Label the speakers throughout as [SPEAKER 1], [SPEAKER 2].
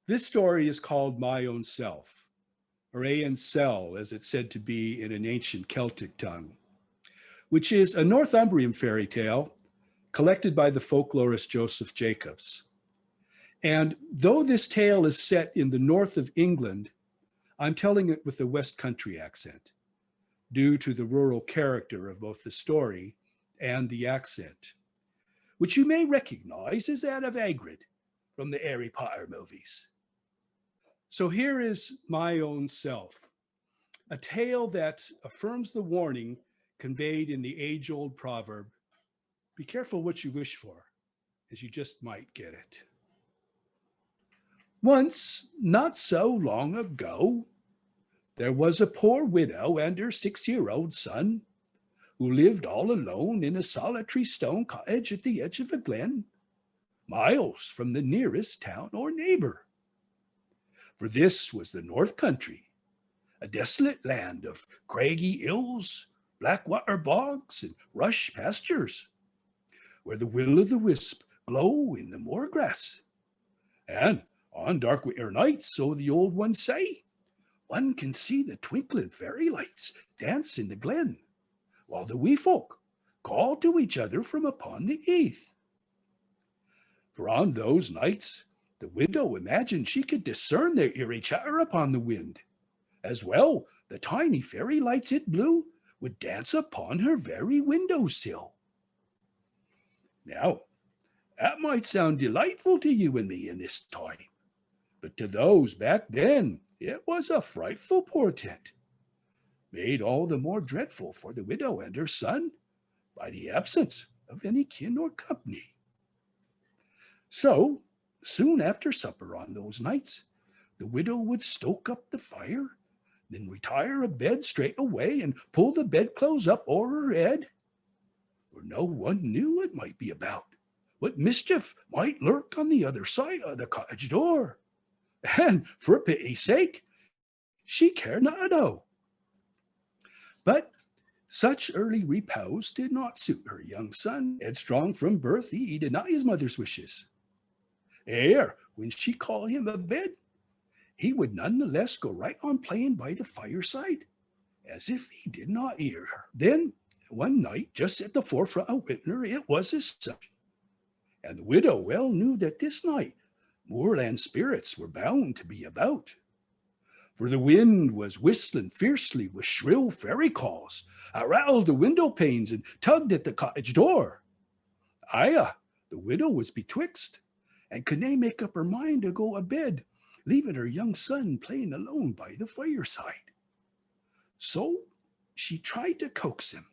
[SPEAKER 1] This story is called My Own Self, or Aen Sel, as it's said to be in an ancient Celtic tongue, which is a Northumbrian fairy tale collected by the folklorist Joseph Jacobs. And though this tale is set in the north of England, I'm telling it with a West Country accent, due to the rural character of both the story and the accent, which you may recognize as that of Hagrid from the Harry Potter movies. So here is My Own Self, a tale that affirms the warning conveyed in the age-old proverb, be careful what you wish for, as you just might get it. Once, not so long ago, there was a poor widow and her 6-year-old son who lived all alone in a solitary stone cottage at the edge of a glen, miles from the nearest town or neighbor. For this was the North Country, a desolate land of craggy hills, black water bogs, and rush pastures, where the will-o'-the-wisp glow in the moor grass. And on dark winter nights, so the old ones say, one can see the twinkling fairy lights dance in the glen, while the wee folk call to each other from upon the heath. For on those nights, the widow imagined she could discern their eerie chatter upon the wind. As well, the tiny fairy lights it blew would dance upon her very window-sill. Now, that might sound delightful to you and me in this time, but to those back then, it was a frightful portent, made all the more dreadful for the widow and her son by the absence of any kin or company. So, soon after supper on those nights, the widow would stoke up the fire, then retire a bed straight away and pull the bedclothes up o'er her head, for no one knew what might be about, what mischief might lurk on the other side of the cottage door. And for pity's sake, she cared not to know. But such early repose did not suit her young son. Headstrong from birth, he did not his mother's wishes. Ere, when she called him a bed, he would none the less go right on playing by the fireside, as if he did not hear her. Then, one night, just at the forefront of winter, it was as such. And the widow well knew that this night moorland spirits were bound to be about. For the wind was whistling fiercely with shrill fairy calls, rattled the window panes and tugged at the cottage door. Aya, the widow was betwixt, and could nae make up her mind to go a bed, leaving her young son playing alone by the fireside. So she tried to coax him.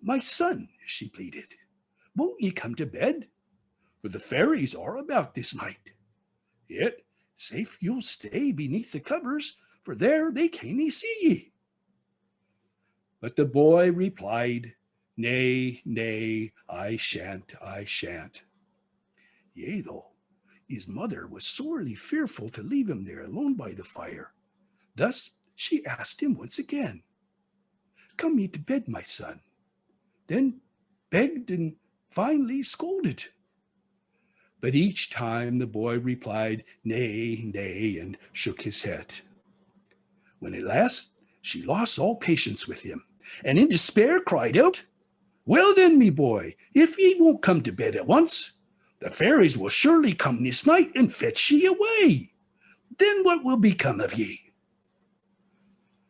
[SPEAKER 1] My son, she pleaded, won't ye come to bed? For the fairies are about this night. Yet safe you'll stay beneath the covers, for there they cannae see ye. But the boy replied, Nay, nay, I shan't. Yea, though, his mother was sorely fearful to leave him there alone by the fire. Thus she asked him once again, Come ye to bed, my son. Then begged and finally scolded. But each time the boy replied, Nay, nay, and shook his head. When at last she lost all patience with him, and in despair cried out, Well then, me boy, if ye won't come to bed at once, the fairies will surely come this night and fetch ye away. Then what will become of ye?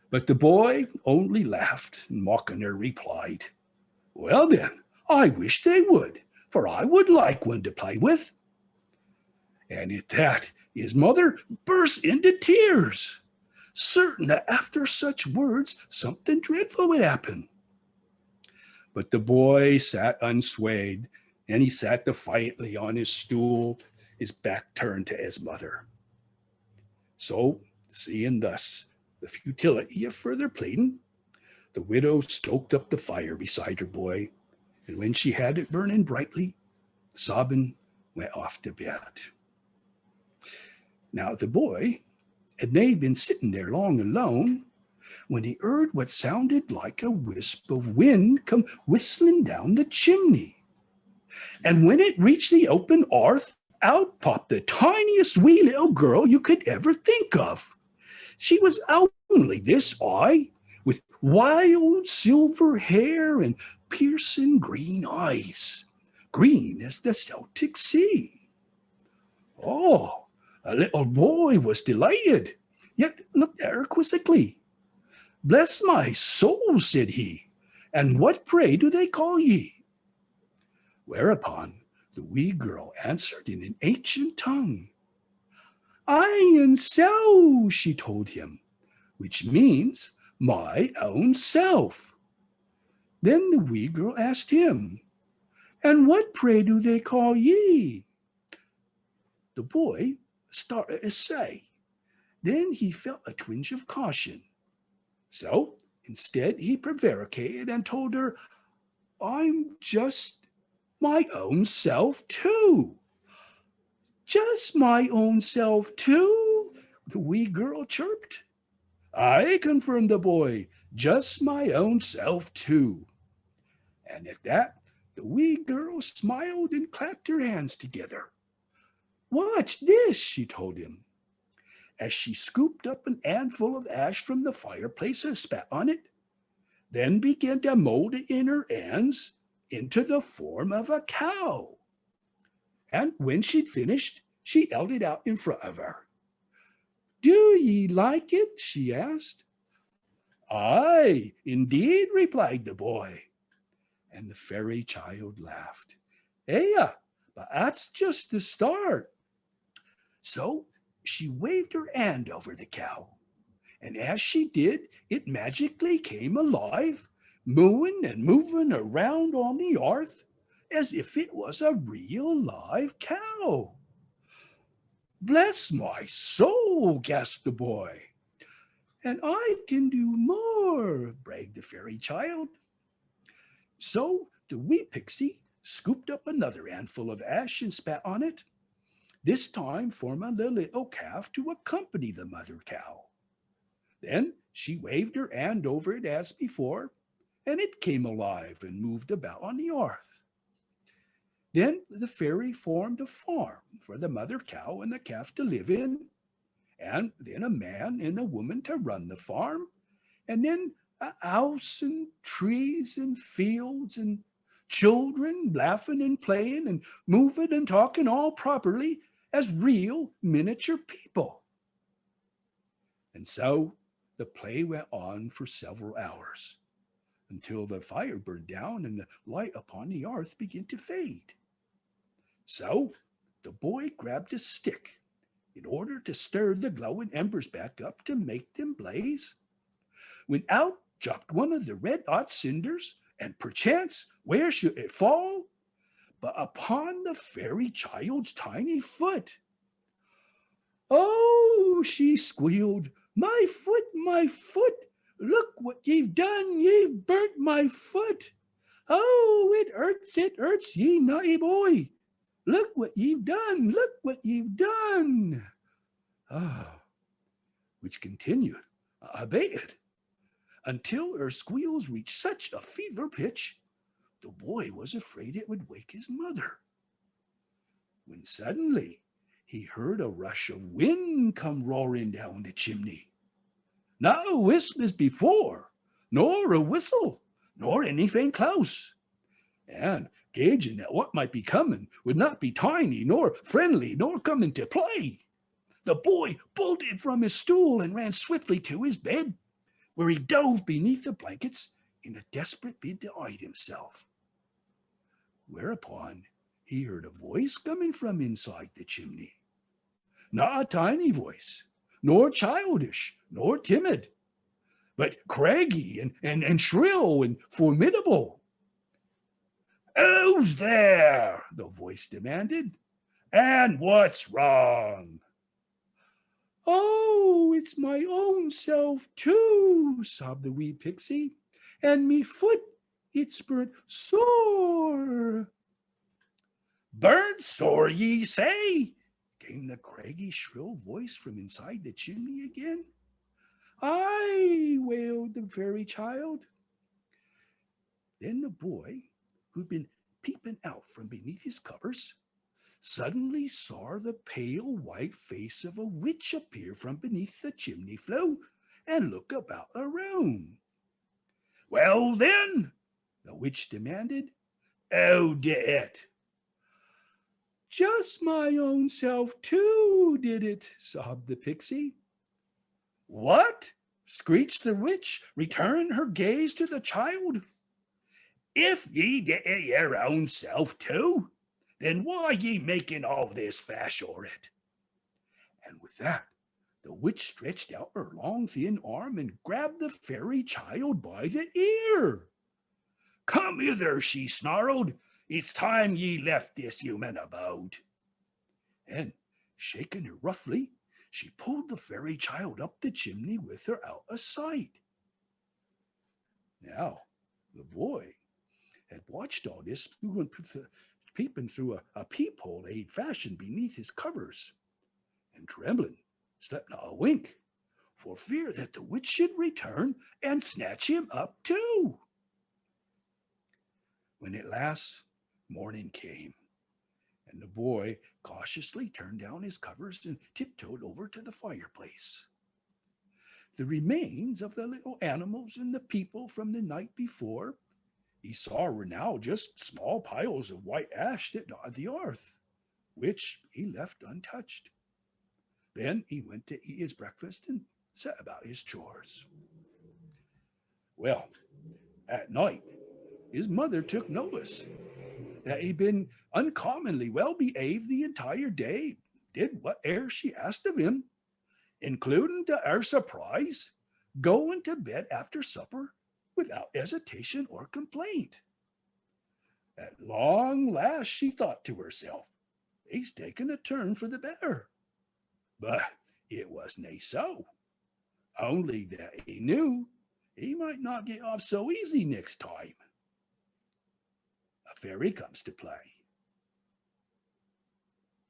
[SPEAKER 1] But the boy only laughed, and mocking her replied, Well then, I wish they would, for I would like one to play with. And at that, his mother burst into tears, certain that after such words, something dreadful would happen. But the boy sat unswayed, and he sat defiantly on his stool, his back turned to his mother. So, seeing thus the futility of further pleading, the widow stoked up the fire beside her boy, and when she had it burning brightly, sobbing, went off to bed. Now the boy had nae been sitting there long alone, when he heard what sounded like a wisp of wind come whistling down the chimney. And when it reached the open hearth, Out popped the tiniest wee little girl you could ever think of. She was only this high, with wild silver hair and piercing green eyes, green as the Celtic Sea. Oh, a little boy was delighted, yet looked at her quizzically. Bless my soul, said he, and what pray do they call ye? Whereupon the wee girl answered in an ancient tongue. I and so, she told him, which means my own self. Then the wee girl asked him, and what pray do they call ye? The boy started to say. Then he felt a twinge of caution. So instead he prevaricated and told her, I'm just my own self too. Just my own self too? The wee girl chirped. I, confirmed the boy, just my own self too. And at that, the wee girl smiled and clapped her hands together. Watch this, she told him, as she scooped up an handful of ash from the fireplace and spat on it, then began to mold it in her hands into the form of a cow. And when she'd finished, she held it out in front of her. Do ye like it? She asked. Aye, indeed, replied the boy. And the fairy child laughed. Yeah, but that's just the start. So she waved her hand over the cow, and as she did, it magically came alive, mooing and moving around on the earth as if it was a real live cow. Bless my soul, gasped the boy. And I can do more, bragged the fairy child. So the wee pixie scooped up another handful of ash and spat on it, this time forming the little calf to accompany the mother cow. Then she waved her hand over it as before, and it came alive and moved about on the earth. Then the fairy formed a farm for the mother cow and the calf to live in, and then a man and a woman to run the farm, and then a house and trees and fields and children laughing and playing and moving and talking all properly as real miniature people. And so the play went on for several hours until the fire burned down and the light upon the earth began to fade. So the boy grabbed a stick in order to stir the glowing embers back up to make them blaze, when out dropped one of the red-hot cinders, and perchance where should it fall but upon the fairy child's tiny foot. Oh, she squealed, my foot, look what you've done, you've burnt my foot. Oh, it hurts, ye naughty boy. Look what you've done, look what you've done. Ah, which continued, abated, until her squeals reached such a fever pitch, the boy was afraid it would wake his mother. When suddenly he heard a rush of wind come roaring down the chimney. Not a wisp as before, nor a whistle, nor anything close. And gauging that what might be coming would not be tiny, nor friendly, nor come into play, the boy bolted from his stool and ran swiftly to his bed, where he dove beneath the blankets in a desperate bid to hide himself. Whereupon he heard a voice coming from inside the chimney. Not a tiny voice, nor childish, nor timid, but craggy and shrill and formidable. Who's there? The voice demanded. And what's wrong? Oh, it's my own self too, sobbed the wee pixie, and me foot, it's burnt sore. Burnt sore, ye say? Came the craggy, shrill voice from inside the chimney again. Aye, wailed the fairy child. Then the boy, who'd been peeping out from beneath his covers, suddenly saw the pale white face of a witch appear from beneath the chimney flue and look about the room. "Well, then," the witch demanded, "who did it?" "Just my own self, too, did it," sobbed the pixie. "What?" screeched the witch, returning her gaze to the child. "If ye did it your own self too, then why ye making all this fash o'er it?" And with that, the witch stretched out her long thin arm and grabbed the fairy child by the ear. "Come hither," she snarled. "It's time ye left this human abode." And, shaking her roughly, she pulled the fairy child up the chimney with her out of sight. Now, the boy had watched all this, peeping through a peephole he'd fashioned beneath his covers, and trembling, slept not a wink, for fear that the witch should return and snatch him up too. When at last morning came, and the boy cautiously turned down his covers and tiptoed over to the fireplace, the remains of the little animals and the people from the night before he saw were now just small piles of white ash that dotted the earth, which he left untouched. Then he went to eat his breakfast and set about his chores. Well, at night, his mother took notice that he'd been uncommonly well behaved the entire day, did whate'er she asked of him, including, to her surprise, going to bed after supper without hesitation or complaint. At long last, she thought to herself, he's taken a turn for the better. But it was nae so, only that he knew he might not get off so easy next time. A fairy comes to play.